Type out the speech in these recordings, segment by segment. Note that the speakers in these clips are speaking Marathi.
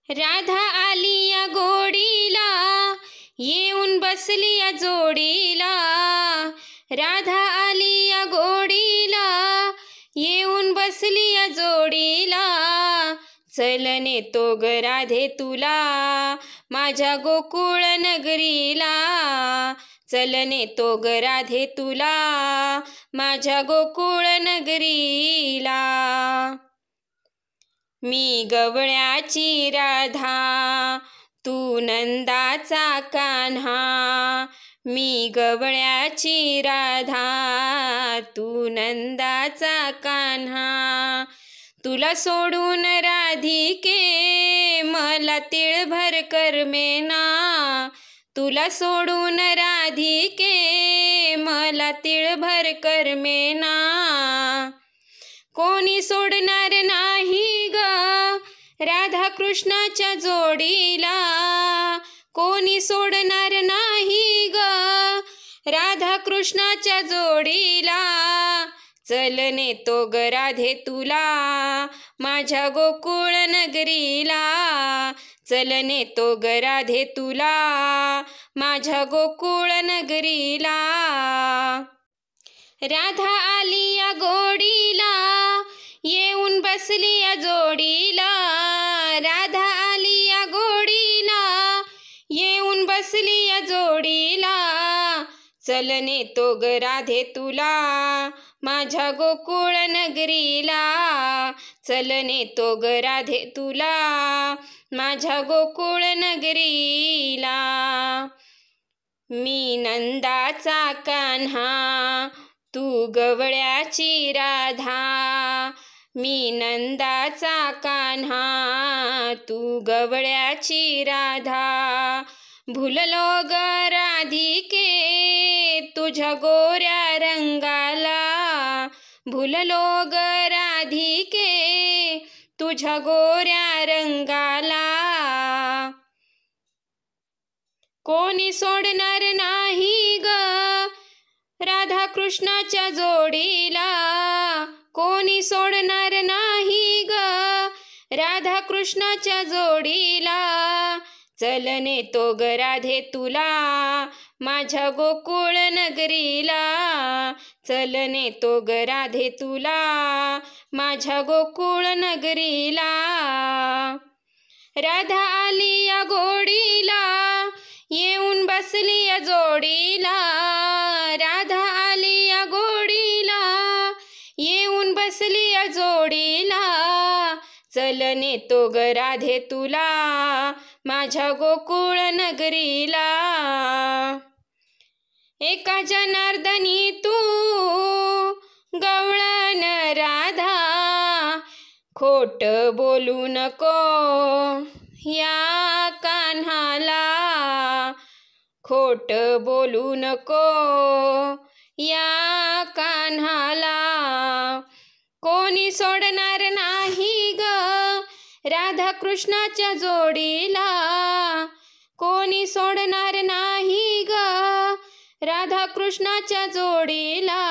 राधा आली या गोडीला, येऊन बसली या जोडीला. राधा आली या गोडीला, येऊन बसली या जोडीला. चल नेतो ग राधे तुला, माझ्या गोकुळ नगरीला. चल नेतो ग राधे तुला, माझ्या गोकुळ नगरीला. मी गवळ्याची राधा, तू नंदाचा कान्हा. मी गवळ्याची राधा, तू नंदाचा कान्हा. तुला सोडून राधिके, मला तिळभर करमेना. तुला सोडून राधिके, मला तिळभर करमेना. कोणी सोडणार नाही ग राधा कृष्णाच्या जोडीला. कोणी सोडणार नाही ग राधा कृष्णाच्या जोडीला. चल नेतो ग राधे तुला, माझ्या गोकुळ नगरीला. चल नेतो ग राधे तुला, माझ्या गोकुळ नगरीला. राधा आली या गोडीला, येऊन बसली या जोडीला. राधा आली या गोडीला, येऊन बसली या जोडीला. चल नेतो ग राधे तुला, माझ्या गोकुळ नगरीला. चल नेतो ग राधे तुला, माझ्या गोकुळ नगरीला. मी नंदाचा कान्हा, तू गवळ्याची राधा. मी नंदाचा कान्हा, तू गवळ्याची राधा. भुललो ग राधिके, तुझ्या गोऱ्या रंगाला. भुललो ग राधिके, तुझ्या गोऱ्या रंगाला. कोणी सोडणार नाही ग राधा कृष्णाच्या जोडीला. कोणी सोडणार नाही ग राधा कृष्णाच्या जोडीला. चल नेतो ग राधे तुला, माझ्या गोकुळ नगरीला. चल नेतो ग राधे तुला, माझ्या गोकुळ नगरीला. राधा आली या गोडीला, येऊन बसली या जोडीला. राधा आली या गोडीला, येऊन बसली या जोडीला. चल नेतो ग राधे तुला, माझ्या गोकुळ नगरीला. एका जनार्दनी तू गवळण राधा, खोट बोलू नको या कान्हाला. खोट बोलू नको या कान्हाला. कोणी सोडणार नाही ग राधा कृष्णाच्या जोडीला. कोणी सोडणार नाही ग राधा कृष्णाच्या जोडीला.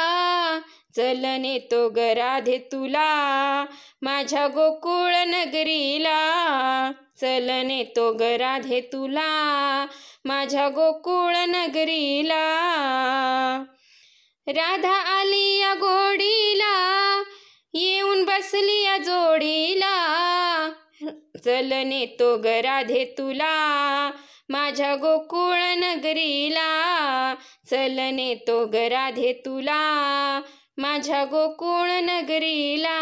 चल नेतो ग राधे तुला, माझ्या गोकुळ नगरीला. चल नेतो ग राधे तुला, माझ्या गोकुळ नगरीला. राधा आली या गोडीला, येऊन बसली या जोडीला. चल नेतो ग राधे तुला, माझ्या गोकुळ नगरीला. चल नेतो ग राधे तुला, माझ्या गोकुळ नगरीला.